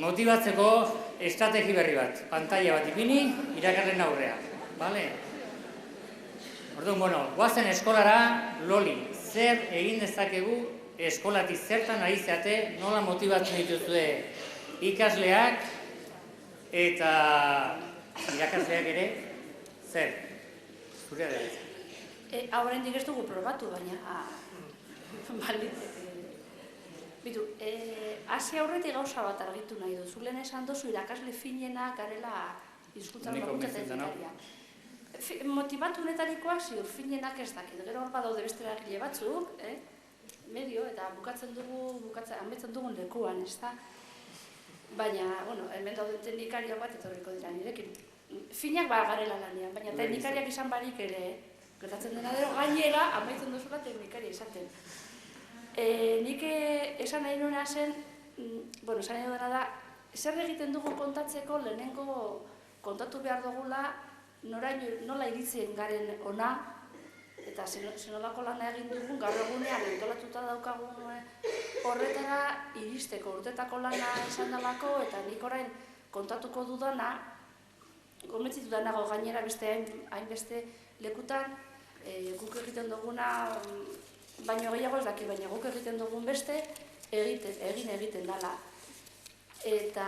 motibatzeko estrategi berri bat, pantalla bat ipini, irakasleen aurrean. Orduan, guazen eskolara, loli, zer egin dezakegu eskolatik zertan ari zeate, nola motibatzen dituzue ikasleak eta irakasleak ere, zer? Zurea da ez. Horrendik ez dugu probatu, baina bitu, hasi aurretik gauza bat argitu nahi duzu. Lehen esan duzu irakasle finena garela hizkuntzan laguntzatzen teknikariak. Motibatu honetarikoak ziur finenak ez dakit. Gero hor badaude beste eragile batzuk, medio, eta bukatzen dugun lekuan, ez da? Baina, hemen daude teknikariak bat etorriko dira nirekin. Finak garela lanean, baina teknikariak izan barik ere, gertatzen dena dero, gainera, amaitzen duzula teknikaria izaten. Nik esan nahi nuena zen, esan nahi dena da, zer egiten dugu kontatzeko lehenengo kontatu behar dugula nola iritzen garen ona, eta zenolako lana egin dugun, gaur egunean antolatuta daukagun horretara iristeko urtetako lana esan dalako, eta nik orain kontatuko dudana, gometzitu danago gainera beste hainbeste lekutan, guk egiten duguna, baino gehiago ez daki, baina guk egiten dugun beste, egiten dala. Eta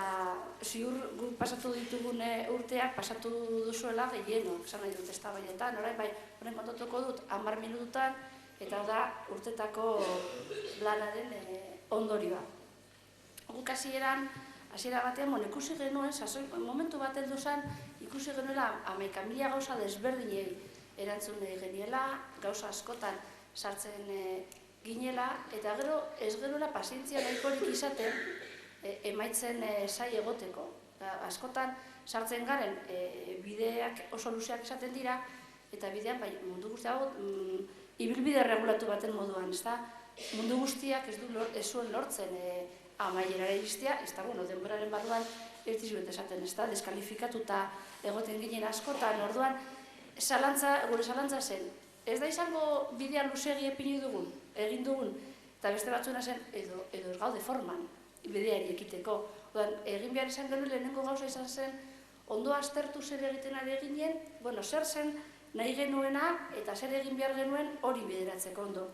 ziur guk pasatu ditugun urteak pasatu duzuela gehienok, esan nahi dut ez da bainetan, orain kontatuko dut 10 minututan, eta da urtetako lanaren ondorioa. Guk hasiera batean, ikusi genuen, momentu bat heldu zen, ikusi genuela 11.000 gauza desberdinei erantzun geniela, gauza askotan sartzen ginela, eta gero ez genuela pazientzia nahikorik izaten emaitzen zai egoteko. Askotan sartzen garen bideak oso luzeak izaten dira, eta bidean mundu guztiago ibilbide regulatu baten moduan, ez da? Mundu guztiak ez zuen lortzen amaierara iristea, ez da, denboraren barruan ez dizuet esaten, ez da? Deskalifikatuta egoten ginen askotan, orduan, gure zalantza zen, ez da izango bidean luzegi egin dugun, eta beste batzuna zen, edo ez gaude forman, bideari ekiteko. Egin behar izan genuen lehenengo gauza izan zen, ondo aztertu zer egiten ari ginen, zer zen nahi genuena eta zer egin behar genuen hori bideratzeko ondo.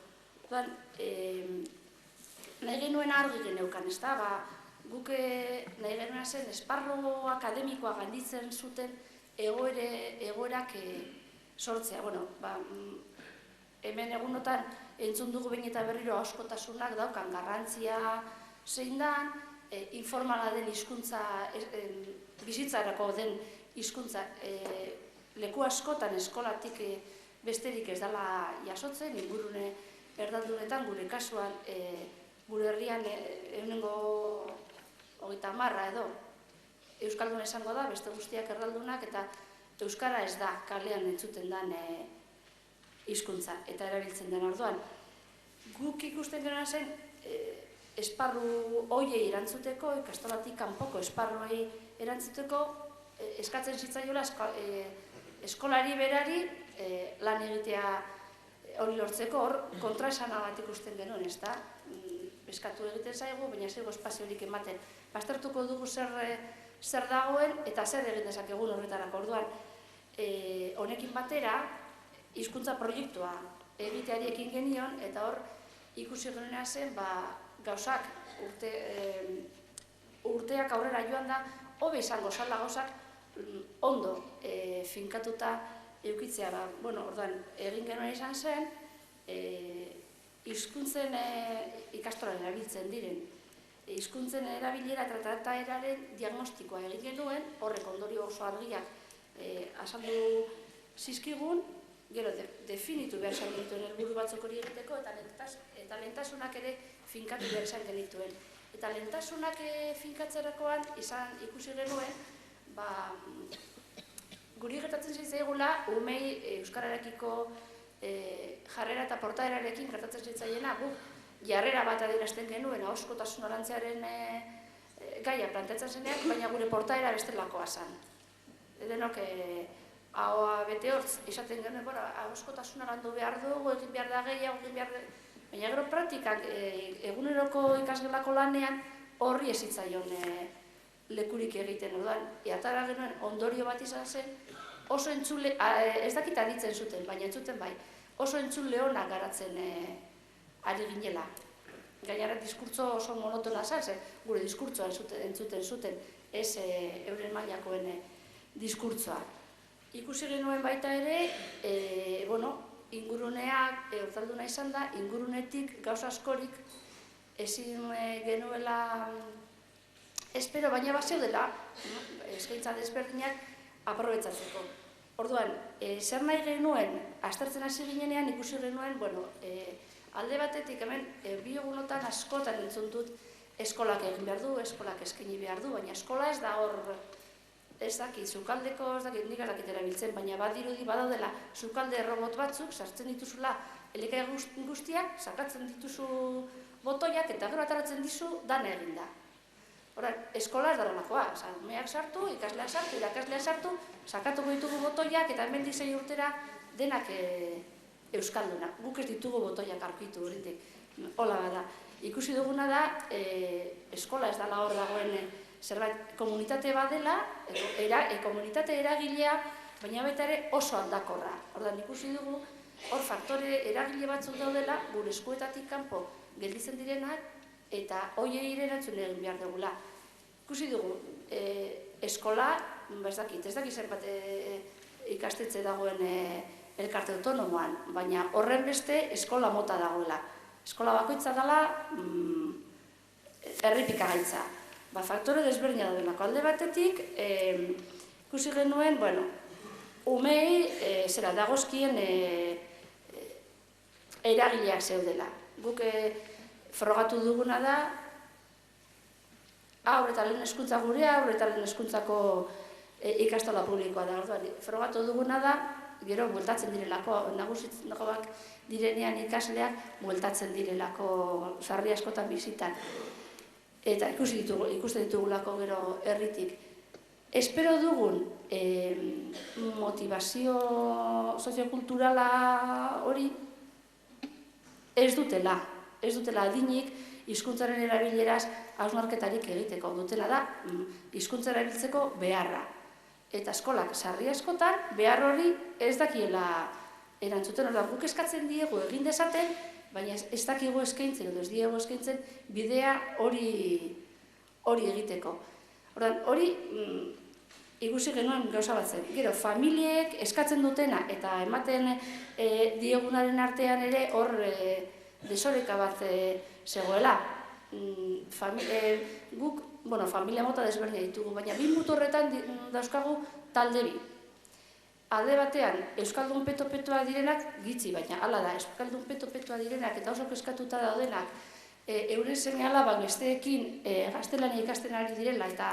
Nahi genuen argi geneukan, ez da? Guk nahi genuena zen esparru akademikoa ganditzen zuten egoerak sortzea. Hemen egunotan entzun dugu behin eta berriro askotasunak daukan garrantzia zein da, informala den hizkuntza, bizitzarako den hizkuntza leku askotan eskolatik besterik ez dela jasotzen, ingurune erdaldunetan, gure kasuan, gure herrian egunengo 30 edo euskaldun esango da, beste guztiak erdaldunak, eta euskara ez da kalean entzuten den hizkuntza eta erabiltzen den orduan. Guk ikusten genuen zen, esparru hoiei erantzuteko, ikastolatik kanpoko esparruei erantzuteko, eskatzen zitzaiola eskolari berari lan egitea hori lortzeko, hor kontraesana bat ikusten genuen, ez da? Eskatu egiten zaigu, baina zego espaziorik ematen. Baztertuko dugu zer dagoen eta zer egin dezakegun horretarako orduan. Honekin batera, hizkuntza proiektua egiteari ekin genion, eta hor ikusi genuena zen, gauzak urteak aurrera joan da, hobe izango zala gauzak ondo finkatuta eukitzea. Orduan, egin genuen izan zen, hizkuntzen ikastolan erabiltzen diren, hizkuntzen erabilera eta trataeraren diagnostikoa egin genuen, horrek ondorio oso argiak azaldu zizkigun, gero definitu behar izan genituen helburu batzuk hori egiteko, eta lehentasunak ere finkatu behar izan genituen. Eta lehentasunak finkatzerakoan ikusi genuen, guri gertatzen zitzaigula, umei euskararekiko jarrera eta portaerarekin gertatzen zitzaiena, guk jarrera bat adierazten genuen, ahoskotasun orantzearen gaia planteatzen zenean, baina gure portaera bestelakoa zen. Denok ahoa bete hortz, esaten genuen, ahoskotasun arandu behar dugu, egin behar da gehiago, egin behar da... Baina gero praktikak eguneroko ikasgelako lanean horri ez zitzaion lekurik egiten. Orduan, atara genuen ondorio bat izan zen, oso entzule, ez dakit aditzen zuten, baina entzuten bai, oso entzule honak garatzen ari ginela. Gainara diskurtso oso monotona zen, gure diskurtsoa entzuten zuten, ez euren mailakoen diskurtsoa. Ikusi genuen baita ere, inguruneak, hortalduna izan da, ingurunetik gauza askorik ezin genuela espero, baina bazio dela, eskaintza desberdinak aprobetzatzeko. Orduan, zer nahi genuen, aztertzen hasi ginenean ikusi genuen, alde batetik hemen, bi egunotan askotan entzun dut eskolak egin behar du, eskolak eskaini behar du, baina eskola ez da hor, ez dakit, sukaldeko, ez dakit, nik alakit erabiltzen, baina badirudi badaudela sukalde robot batzuk, sartzen dituzula elikagai guztiak, sakatzen dituzu botoiak eta gero ataratzen dizu dana eginda. Horan, eskola ez darolakoa, umeak sartu, ikasleak sartu, irakasleak sartu, sakatuko ditugu botoiak eta hemendik 6 urtera denak euskaldunak. Guk ez ditugu botoiak aurkitu horitik, hola bada. Ikusi duguna da, eskola ez dela hor dagoen zerbait komunitate bat dela, komunitate eragilea, baina baita ere oso aldakorra. Ordan ikusi dugu, hor faktore eragile batzuk daudela, gure eskuetatik kanpo gelditzen direnak, eta hoiei erantzun egin behar dugula. Ikusi dugu, eskola, ez dakit zenbat ikastetxe dagoen elkarte autonomoan, baina horren beste eskola mota dagoela. Eskola bakoitza dela errepikagaitza. Faktore desberdina daudelako. Alde batetik, ikusi genuen, umei dagozkien eragileak zeudela. Guk frogatu duguna da, haur eta lehen hezkuntza gurea, haur eta lehen hezkuntzako ikastola publikoa da. Frogatu duguna da, gero bueltatzen direlako, nagusitzak direnean ikasleak bueltatzen direlako sarri askotan bizitan. Eta ikusten ditugulako gero herritik. Espero dugun motivazio soziokulturala hori ez dutela adinik hizkuntzaren erabileraz hausnarketarik egiteko. Dutela da hizkuntza erabiltzeko beharra. Eta eskolak sarri askotan behar hori ez dakiela erantzuten. Guk eskatzen diegu egin dezaten, baina ez dakigu eskaintzen, edo ez diegu eskaintzen bidea hori egiteko. Hori ikusi genuen gauza bat zen. Gero, familiek eskatzen dutena eta ematen diegunaren artean ere hor desoreka bat zegoela. Guk, familia mota desberdina ditugu, baina bi muturretan dauzkagu talde bi. Alde batean, euskaldun peto-petoa direnak gitzi, baina hala da, euskaldun peto-petoa direnak eta oso eskatuta daudenak euren seme-alabak besteekin gaztelania ikasten ari direla eta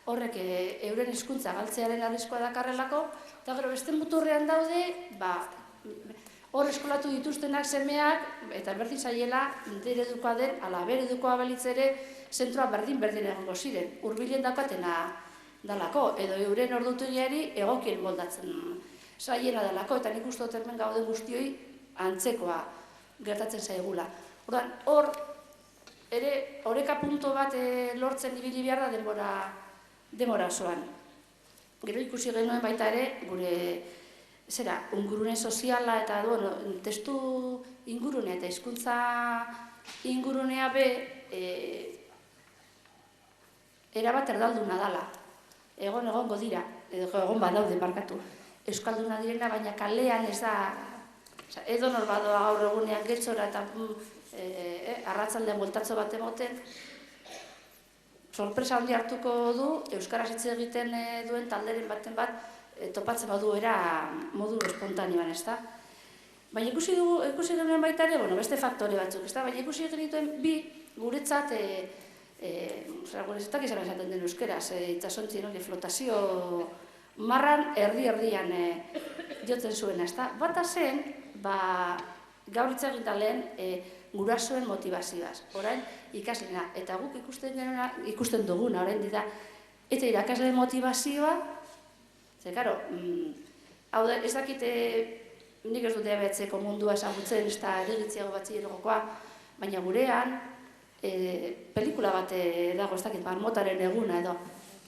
horrek euren hizkuntza galtzearen arriskua dakarrelako, eta gero beste muturrean daude, hor eskolatu dituztenak semeak eta berdin zaiela deredukoa den, ala beredukoa balitz ere zentroa berdin egongo ziren, hurbilen daukatena dalako, edo euren ordutegiari egokien moldatzen zaiena dalako, eta nik uste dut hemen gauden guztioi antzekoa gertatzen zaigula. Hor, ere, oreka punto bat lortzen ibili behar da denbora osoan. Gero ikusi genuen baita ere, gure, ingurune soziala eta, testu ingurune eta hizkuntza ingurunea be, erabat erdalduna dala. Egongo dira, egon badaude barkatu. Euskalduna direna, baina kalean ez da, edo nor badoa gaur egunean getxora eta arratzaldean bueltatzo bat emoten, sorpresa handi hartuko du, euskaraz hitz egiten duen talderen baten bat topatzen badu era modu espontanioan, ez da? Baina ikusi genuen baita ere, beste faktore batzuk, ez da? Baina ikusi genituen bi guretzat gurezetak izan esaten den euskeraz, itxasontzien hori flotazio marran erdi-erdian jotzen zuena, ez da? Bata zen, gaur hitz egiten lehen gurasoen motivazioaz, orain ikaslena, eta guk ikusten duguna, orain dira, eta irakasleen motivazioa, karo, hau da, ez dakite, nik ez dute abetzeko mundua ezagutzen, ez da erigitziago batzilegokoa, baina gurean, pelikula bat dago, ez dakit, marmotaren eguna edo,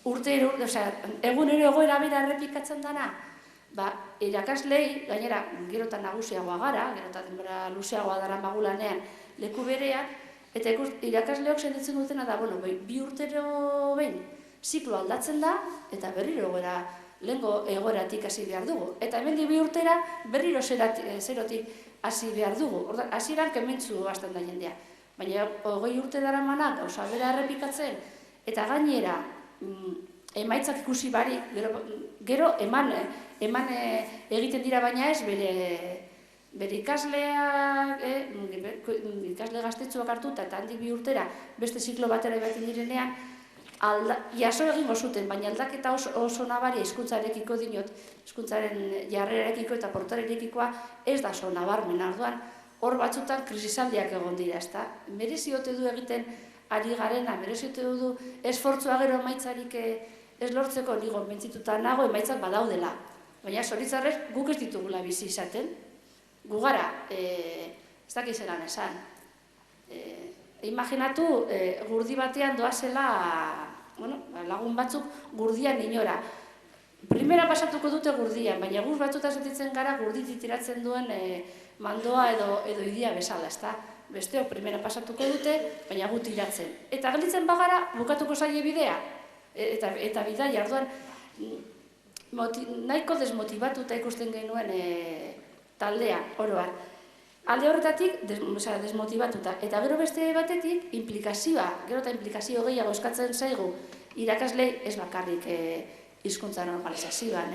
egunero egoera bera errepikatzen dana, irakaslei, gainera, gerotan nagusiagoa gara, gerotan denbora luzeagoa dara magulanean leku berean, eta irakasleok senditzen dutena da, bi urtero behin, ziklo aldatzen da, eta berriro egoera, lehengo egoeratik hasi behar dugu. Eta hemen bi urtera berriro zerotik hasi behar dugu. Hasieran kementzu hasten da jendea. Baina 20 urte daramana gauza bera errepikatzen, eta gainera, emaitzak ikusi barik, gero eman egiten dira baina ez bere ikasleak, ikasle gaztetxoak hartuta eta handik 2 urtera beste ziklo batera ebaten direnean, jaso egingo zuten, baina aldaketa oso nabaria hizkuntzarekiko dinot, hizkuntzaren jarrerarekiko eta portarerekikoa ez da oso nabarmen arduan, hor batzutan krisisaldiak egon dira, ezta? Merezi ote du egiten ari garena, merezi ote du esfortzua gero emaitzarik ez lortzeko, nigo mentzituta nago emaitzak badaudela. Baina zoritzarrez guk ez ditugula bizi izaten. Gu gara, ez dakiz zelan esan. Imaginatu gurdi batean doazela, lagun batzuk gurdian inora. Primera pasatuko dute gurdian, baina guz batzuta sentitzen gara gurditik tiratzen duen mandoa edo idia bezala, ezta? Besteok primera pasatuko dute, baina gu tiratzen. Eta gelditzen bagara, bukatuko zaie bidea. Eta bidai, arduan, nahiko desmotibatuta ikusten genuen taldea, oroan. Alde horretatik, desmotibatuta. Eta gero beste batetik, implikazioa, gero eta implikazio gehiago eskatzen zaigu, irakaslei ez bakarrik hizkuntza normalizazioan,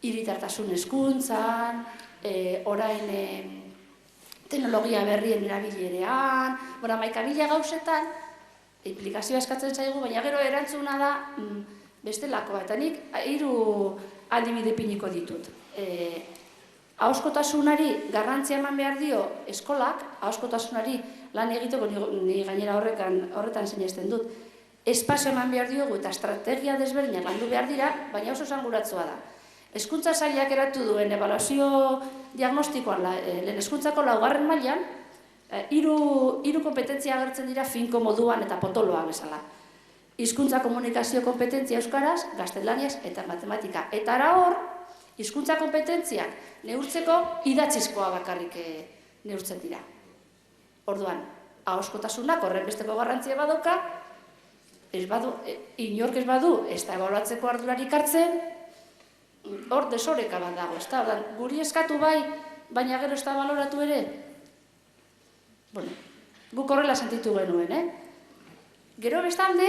hiritartasun hezkuntzan, orain teknologia berrien erabilerean, maikabila gauzetan, implikazioa eskatzen zaigu, baina gero erantzuna da bestelakoa. Eta nik 3 adibide piniko ditut. Ahozkotasunari garrantzia eman behar dio eskolak, ahozkotasunari lan egiteko, ni gainera horretan sinesten dut, espazio eman behar diogu eta estrategia desberdinak landu behar dira, baina oso esanguratsua da. Hezkuntza sailak eratu duen ebaluazio diagnostikoan, lehen hezkuntzako 4. mailan, 3 kompetentzia agertzen dira finko moduan eta potoloa bezala. Hizkuntza komunikazio kompetentzia euskaraz, gaztelaniaz eta matematika. Eta ara hor, hizkuntza kompetentziak neurtzeko idatzizkoa bakarrik neurtzen dira. Orduan, ahozkotasunak horren besteko garrantzia badauka, inork ez badu, ez da ebaluatzeko ardurarik hartzen, hor desoreka bat dago, ez da, guri eskatu bai, baina gero ez da baloratu ere. Guk horrela sentitu genuen, Gero bestalde,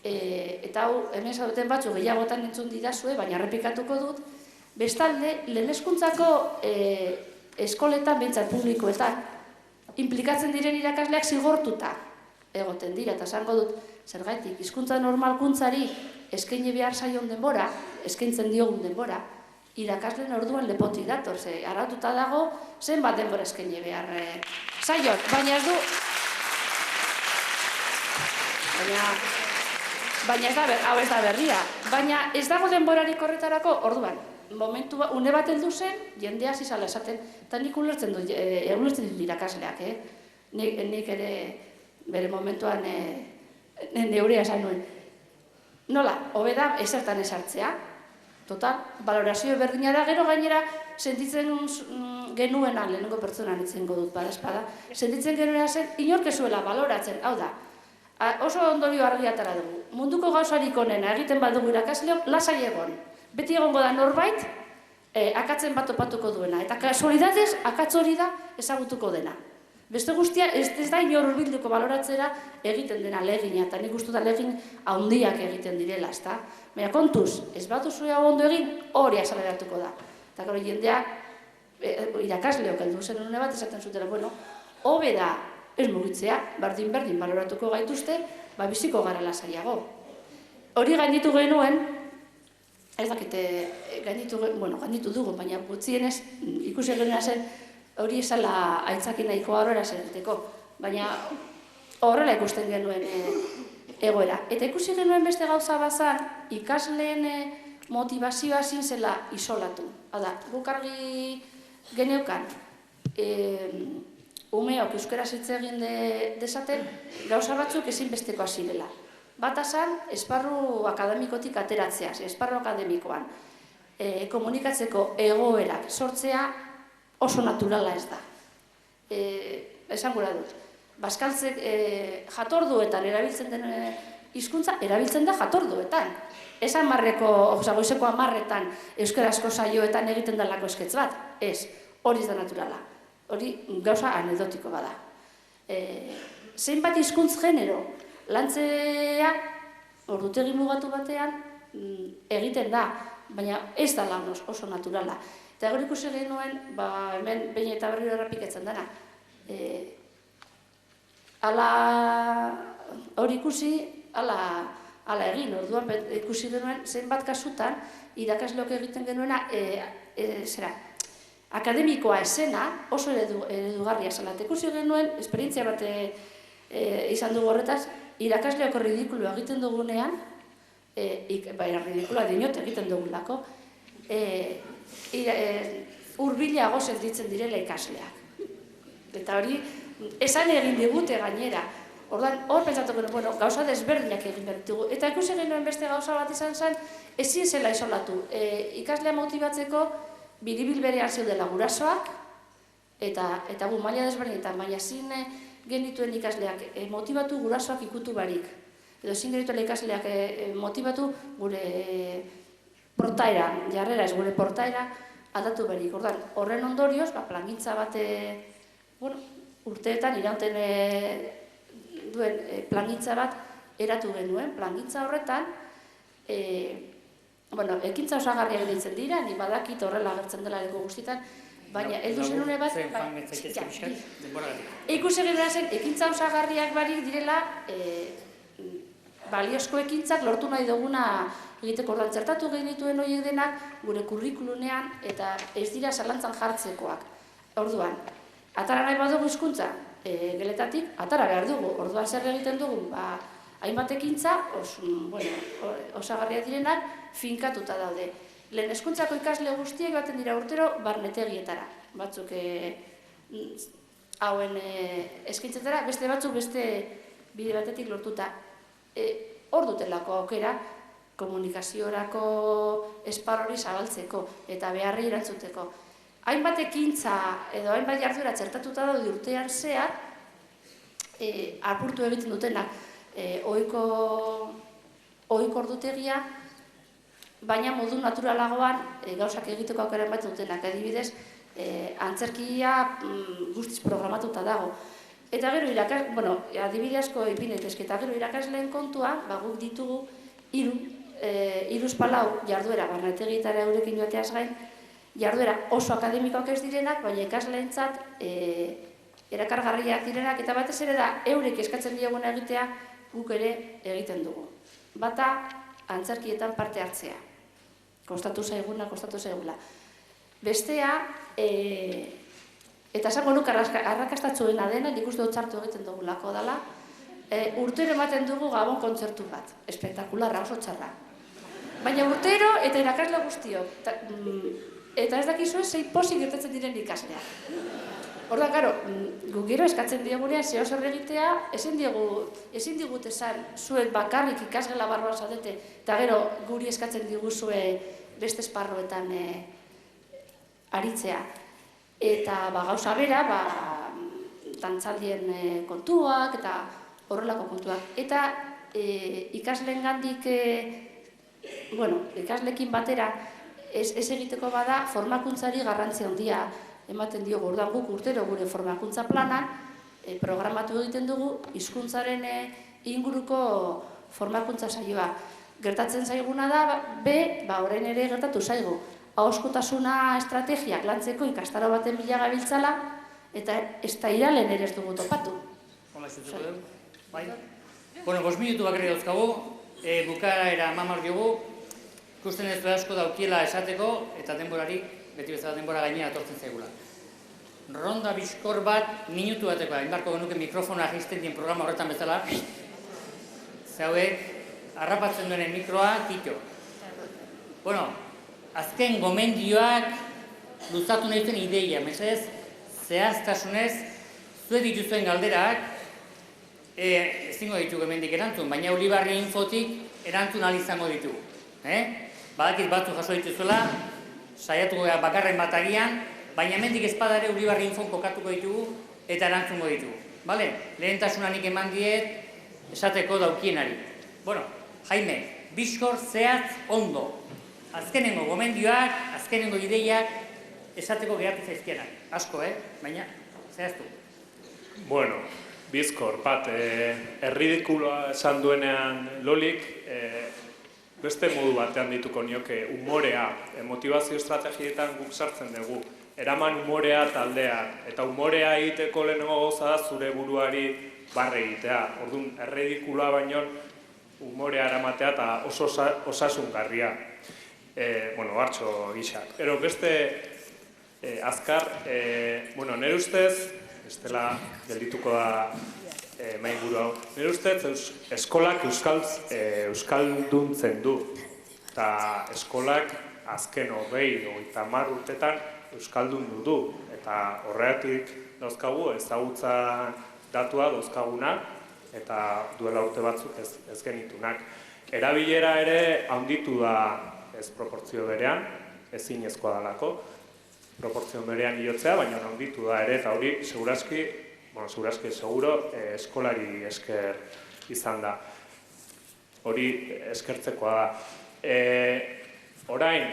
eta hau hemen zaudeten batzu gehiagotan entzun didazue, baina errepikatuko dut, bestalde, lehen hezkuntzako eskoletan, behintzat publikoetan, implikatzen diren irakasleak zigortuta egoten dira, eta esango dut, zergaitik, hizkuntza normalkuntzari eskaini behar zaion denbora, eskaintzen diogun denbora, irakasleen orduan lepotik dator, araututa dago, zenbat denbora eskaini behar zaion, baina ez du... Baina hau ez da berria, baina ez dago denborarik horretarako orduan. Momentu une bat heldu zen, jendea zizala esaten, eta nik ulertzen dut irakasleak, nik ere bere momentuan neurea esan nuen. Nola, hobe da ezertan esartzea, total, balorazio berdina da, gero gainera sentitzen genuena, lehenengo pertsonan itzengo dut, bada, sentitzen genuena zen, inork ez zuela baloratzen, hau da, oso ondorio argiatara dugu. Munduko gauzarik onena egiten badugu irakasleok, lasai egon. Beti egongo da norbait, akatzen bat topatuko duena. Eta kasualidadez, akatz hori da ezagutuko dena. Beste guztia, ez da inor hurbilduko baloratzera egiten dena legina, eta nik uste da legin handiak egiten direla, ezta? Baina kontuz, ez bat duzua ondo egin, hori azaleratuko da. Eta gero jendea, irakasleok heldu zen une bat esaten zutela, hobe da, ez mugitzea, berdin baloratuko gaituzte, biziko gara lasaiago. Hori gainditu genuen, ez dakite, gainditu dugu, baina gutxienez ikusi genuen zen, hori esala aitzakin nahikoa horrela zerreteko, baina horrela ikusten genuen egoera. Eta ikusi genuen beste gauza bazan, ikasleen motivazioa zinzela isolatu. Hala, guk argi geneukan, umeok euskaraz hitz egin dezaten, gauza batzuk ezinbestekoa zirela. Bata zan, esparru akademikotik ateratzea, esparru akademikoan komunikatzeko egoerak sortzea oso naturala ez da. Esan gura dut, bazkaltzek jatorduetan erabiltzen den hizkuntza erabiltzen da jatorduetan. Esan goizeko 10etan euskarazko saioetan egiten dalako esketz bat, ez, hori ez da naturala. Hori gauza anedotiko bada. Zeinbat hizkuntz genero lantzea ordutegi mugatu batean egiten da, baina ez da lan oso naturala. Eta gero ikusi genuen, hemen behin eta berriro errepikatzen dena. Hori ikusi, ala egin, orduan ikusi genuen, zenbat kasutan, irakasleok egiten genuena, akademikoa esena oso eredugarria zela. Ikusi genuen, esperientzia bat izan dugu horretaz, irakasleok ridikulua egiten dugunean, baina ridikulua dinot egiten dugulako, hurbilago sentitzen direla ikasleak. Eta hori, esan egin digute gainera. Orduan, hor pentsatuko, gauza desberdinak egin behar ditugu. Eta ikusi genuen beste gauza bat izan zen, ezin zela isolatu. Ikaslea motibatzeko biribil berean zeudela gurasoak, eta gu maila desberdinetan, baina ezin genituen ikasleak motibatu gurasoak ikutu barik. Edo ezin genituen ikasleak motibatu gure portaera, jarrera ez gure portaera aldatu barik. Orduan, horren ondorioz, plangintza bat, urteetan irauten duen plangintza bat eratu genuen. Plangintza horretan, ekintza osagarriak ditzen dira, ni badakit horrela agertzen dela leko guztietan, baina heldu zenune bat, ikusi genuen zen, ekintza osagarriak barik direla, baliozko ekintzak lortu nahi duguna egiteko. Orduan, zertatu genituen horiek denak gure kurrikulunean eta ez dira zalantzan jartzekoak. Orduan, atara nahi badugu hizkuntza geletatik, atara behar dugu. Orduan, zer egiten dugu? Hainbat ekintza, osagarriak direnak, finkatuta daude. Lehen hezkuntzako ikasle guztiek baten dira urtero barnetegietara. Batzuk hauen eskaintzetara, beste batzuk beste bide batetik lortuta. Hor dutelako aukera komunikaziorako esparru hori zabaltzeko eta beharrei erantzuteko. Hainbat ekintza edo hainbat jarduera txertatuta daude urtean zehar, apurtu egiten dutenak ohiko ordutegia, baina modu naturalagoan gauzak egiteko aukeren bat dutenak. Adibidez, antzerkia guztiz programatuta dago. Eta gero adibide asko ipin daitezke, eta gero irakasleen kontua, guk ditugu 3-4 jarduera, barnetegietara eurekin joateaz gain, jarduera oso akademikoak ez direnak, baina ikasleentzat erakargarriak direnak, eta batez ere da eurek eskatzen dioguna egitea guk ere egiten dugu. Bata, antzerkietan parte hartzea. Kostatu zaigula. Bestea, eta esango nuk arrakastatzuena dena, nik uste dut txartu egiten dugulako dela, urtero ematen dugu Gabon kontzertu bat, espektakularra, oso txarra. Baina urtero eta irakasle guztiok, eta ez dakizue zei pozik gertatzen diren ikasleak. Orduan, karo, gu gero eskatzen diegunean zeo zer egitea, ezin digut esan zuek bakarrik ikasgela barruan zaudete, eta gero guri eskatzen diguzue beste esparruetan aritzea. Eta gauza bera, dantzaldien kontuak eta horrelako kontuak. Eta ikasleengandik, ikasleekin batera ez egiteko bada formakuntzari garrantzia handia ematen diogu. Orduan guk urtero gure formakuntza planan programatu egiten dugu hizkuntzaren inguruko formakuntza saioa. Gertatzen zaiguna da, orain ere gertatu zaigu. Ahoskotasuna estrategiak lantzeko ikastaro baten bila gabiltzala, eta ez da iralen ere ez dugu topatu. Hola, izutuko dugu. Bai? 5 minutu bakarri dauzkagu, bukaera mamar diogu, ikusten ez asko daukiela esateko, eta denborari, beti bezala denbora gainera atortzen zaigula. Ronda bizkor bat, minutu bateko, hainbarko genuke mikrofona jisten dien programa horretan bezala, zauek, harrapatzen duenen mikroa, kito. Azken gomendioak luzatu nahi zuen ideia, mesedez, zehaztasunez, zuek dituzuen galderak, ezingo ditugu hemendik erantzun, baina Ulibarri Infotik erantzun ahal izango ditugu. Badakit batzu jaso dituzuela, saiatuko gara bakarren bat agian, baina hemendik ezpada ere Ulibarri Infon kokatuko ditugu eta erantzungo ditugu. Lehentasunanik eman diet, esateko daukienari. Bueno, Jaime, bizkor zehatz ondo. Azkenengo gomendioak, azkenengo ideiak, esateko geratu zaizkienak. Asko, baina, zehaztu. Bueno, bizkor, bat, erridikuloa esan duenean Lolik, beste modu batean dituko nioke umorea, motivazio estrategietan guk sartzen dugu. Eraman umorea taldean, eta umorea egiteko lehenengo gauza da zure buruari barre egitea. Orduan, erridikuloa baino umorea eramatea eta oso osasungarria. Bueno, hartxo gisa. Ero beste azkar, bueno, nire ustez, estela geldituko da mainguru hau. Nire ustez, eskolak euskalduntzen du. Eta eskolak azken 20-30 urtetan euskaldun du. Eta horregatik dauzkagu ezagutza datua dauzkaguna eta duela urte batzuk ez genitunak. Erabilera ere handitu da ez proportzio berean, ezinezkoa dalako. Proportzio berean iotzea, baina handitu da ere, eta hori segurazki, seguro, eskolari esker izan da. Hori eskertzekoa da. Orain,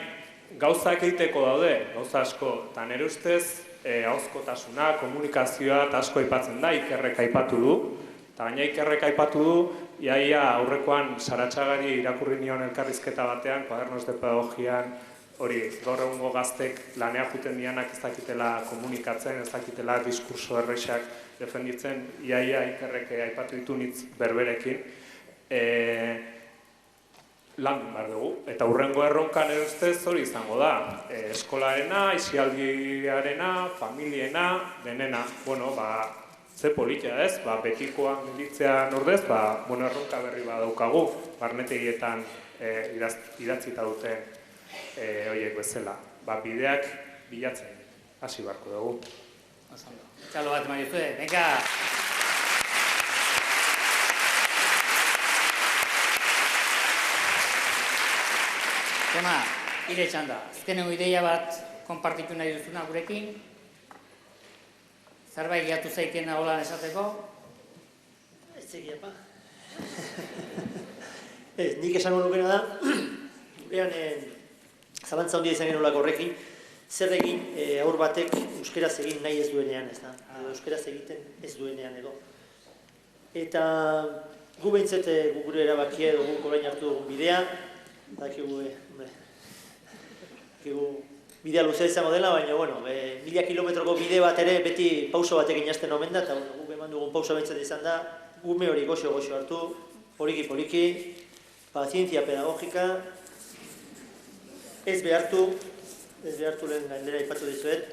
gauzak egiteko daude, gauza asko, eta nire ustez, ahozkotasuna, komunikazioa eta asko aipatzen da, Ikerrek aipatu du. Eta baina Ikerrek aipatu du, iaia aurrekoan Saratxagari irakurri nion elkarrizketa batean, Kuadernos de Pedagogian, hori gaur egungo gaztek lanea juten dianak ez dakitela komunikatzen, ez dakitela diskurso errexak defenditzen, iaia Ikerrek aipatu ditu nitz berberekin. Landu behar dugu, eta hurrengo erronkan ere ustez hori izango da. Eskolaarena, aisialdiarena, familiena, denena. Bueno, ze politia ez, betikoan militzean ordez, erronka berri badaukagu, barnetegietan idatzita duten horiek bezala. Bideak bilatzen, hasi beharko dugu. Txalo bat eman dituzue, venga! Tema, hile txanda, azkenengo ideia bat konpartitu nahi duzuna gurekin. Zerbait gehiatu zaikena holan esateko? Ez egiapa. Nik esango nukena da, gurean zalantza handia izan genolako horrekin, zer egin aur batek euskeraz egin nahi ez duenean, ez da? Euskeraz egiten ez duenean edo. Eta gu behintzet gure erabakia edo guk orain hartu dugun bidea, bidea luzea izango dela, baina, 1000 kilometroko bide bat ere beti pauso batekin hasten omen da, eta guk eman dugun pauso behintzat izan da, gume hori goxo hartu, poliki, pazientzia pedagogika, ez behartu lehen gainera ipatu dizuet.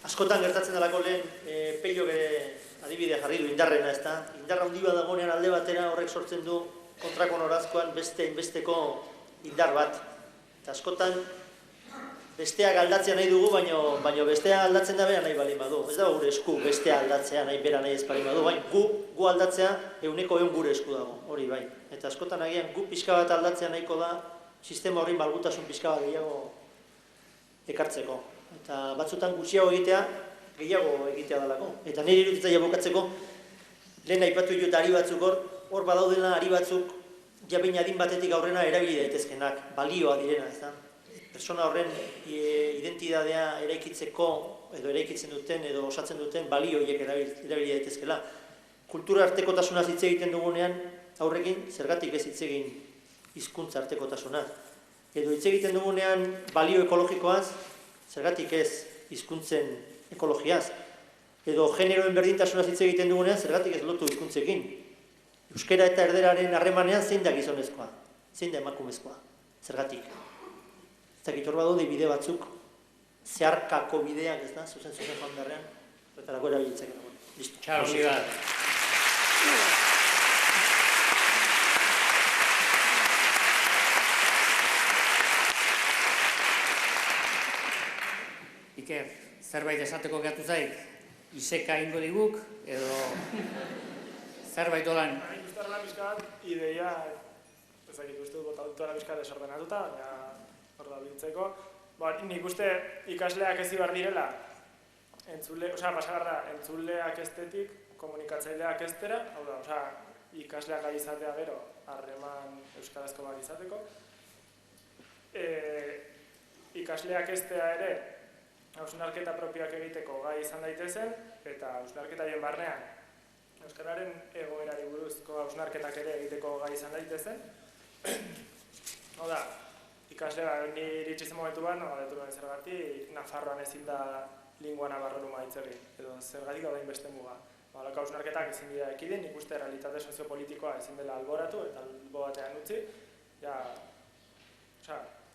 Askotan gertatzen dalako lehen, Peio bere adibidea jarri du indarrena, ez da? Indarra handi bat dagoenean alde batera horrek sortzen du kontrako norazkoan beste-inbesteko indar bat. Eta askotan, besteak aldatzea nahi dugu, baina bestea aldatzen da bera nahi balin badu. Ez da gure esku bestea aldatzea nahi bera nahi ez balin badu, baina gu aldatzea 100% gure esku dago, hori bai. Eta askotan agian gu pixka bat aldatzea nahiko da, sistema horri malgutasun pixka bat gehiago ekartzeko. Eta batzutan gutxiago egitea, gehiago egitea dalako. Eta nire iruditzaia bukatzeko, lehen aipatu dut ari batzuk hor badaudela ari batzuk, jabein adin batetik aurrena erabili daitezkenak, balioa direna, ez da? Persona horren identitatea eraikitzeko, edo eraikitzen duten, edo osatzen duten balioiek erabili daitezkela. Kultura artekotasunaz hitz egiten dugunean, aurrekin zergatik ez hitz egin hizkuntza artekotasunaz. Edo hitz egiten dugunean balio ekologikoaz, zergatik ez hizkuntzen ekologiaz. Edo generoen berdintasunaz hitz egiten dugunean, zergatik ez lotu hizkuntzekin. Euskara eta erderaren harremanean zein da gizonezkoa, zein da emakumezkoa, zergatik. Ez dakit hor badaude bide batzuk, zeharkako bideak, ez da, zuzen joan beharrean, horretarako erabiltzak. Listo. Txau, Sibat. Iker, zerbait esateko gehatu zait, iseka ingo diguk, edo zerbait dolan. Ikustara pixka bat, ideia, ezakit uste dut botatuta pixka desordenatuta, baina hor da biltzeko. Nik uste ikasleak ez ibar direla, entzuleak estetik, komunikatzaileak estera, hau da, ikasleak gai izatea gero, harreman euskarazko bat izateko. Ikasleak estea ere, hausnarketa propioak egiteko gai izan daitezen, eta hausnarketaien barnean, euskararen egoerari buruzko hausnarketak ere egiteko gai izan daitezen. Hau da, ikaslea, ni iritsi momentu bat, galdetu nuen zergatik, Nafarroan ezin da lingua navarronuma hitz egin, edo zergatik hau da inbeste muga. Halako hausnarketak ezin dira ekidin, nik uste realitate soziopolitikoa ezin dela alboratu eta albo batean utzi,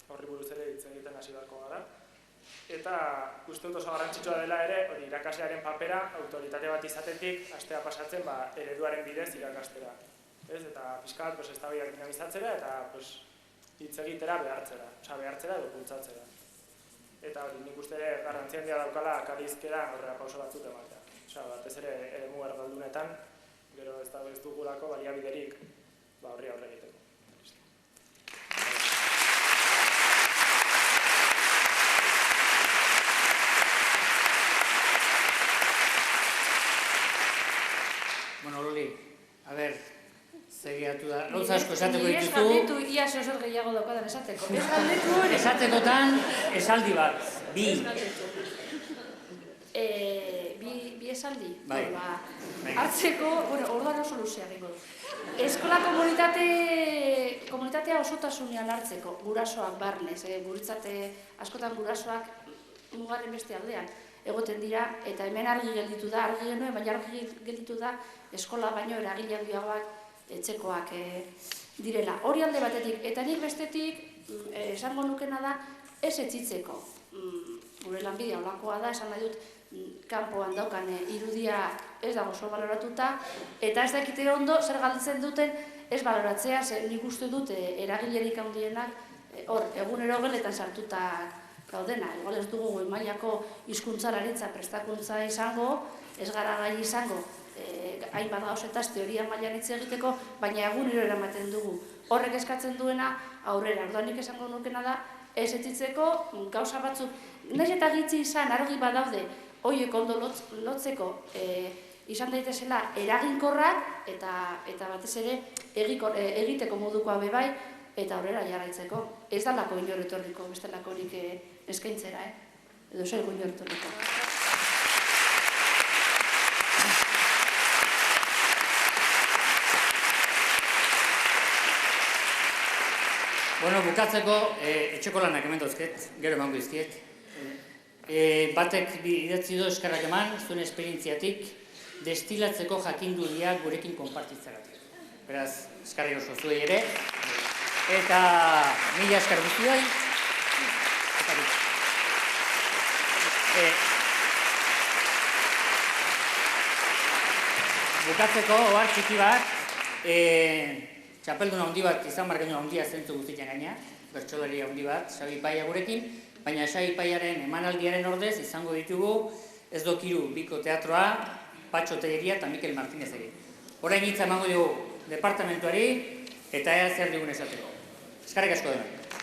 horri buruz ere hitz egiten hasi beharko gara. Eta uste dut oso garrantzitsua dela ere, irakaslearen papera, autoritate bat izatetik, astea pasatzen ereduaren bidez irakastera. Eta pixka bat eztabaidak dinamizatzera eta hitz egitera behartzera edo bultzatzera. Eta nik uste ere garrantzia handia daukala akadizkera aurrera pauso batzuk ematea. Batez ere eremu erdaldunetan, gero ez dugulako baliabiderik horri aurre egiteko. Bueno, Loli, a ber, segiatu da. Gauza asko esateko dituzu. Ez galdetu, ia zer gehiago daukadan esateko. Ez galdetu hori. Esatekotan, esaldi bat, bi. Bi esaldi? Bai. Hartzeko, orduan oso luzea gingo du. Eskola komunitatea osotasunean hartzeko, gurasoak barnez, guretzate askotan gurasoak mugarren beste aldean egoten dira, eta hemen argi gelditu da, argi genuen, baina argi gelditu da eskola baino eragile handiagoak etxekoak direla. Hori alde batetik, eta nik bestetik esango nukena da ez etzitzeko. Gure lanbidea olakoa da, esan nahi dut, kanpoan daukan irudia ez dago oso baloratuta, eta ez dakite ondo zer galditzen duten ez baloratzea, nik uste dut eragilerik handienak egunero geletan sartuta gaudena. Igual ez dugu goi mailako hizkuntzalaritza prestakuntza izango, ez gara gai izango hainbat gauzetaz teoria mailan hitz egiteko, baina egunero eramaten dugu. Horrek eskatzen duena aurrera. Orduan nik esango nukena da ez etzitzeko gauza batzuk, nahiz eta gitzi izan argi badaude, horiek ondo lotzeko izan daitezela eraginkorrak eta batez ere egiteko modukoa bebai eta aurrera jarraitzeko. Ez dalako inor etorriko, bestelako nik eskaintzera, edo zer inor etorriko. Bueno, bukatzeko etxeko lanak hemen dauzket, gero emango izkiet. Batek idatzi du eskerrak eman, zuen esperientziatik, destilatzeko jakinduria gurekin konpartitzagatik. Beraz, eskarri oso zuei ere. Eta mila eskar guztioi. Bukatzeko, ohar txiki bat, txapelduna handi bat izan bargaino handia zentzu guztiak gaina, bertsolari handi bat, Xabi Paia gurekin, baina Xabi Paiaren emanaldiaren ordez izango ditugu Ez Dokiru Biko Teatroa, Patxo Telleria eta Mikel Martinez egin. Orain hitza emango dugu departamentuari eta ea zer digun esateko. Eskerrik asko denak.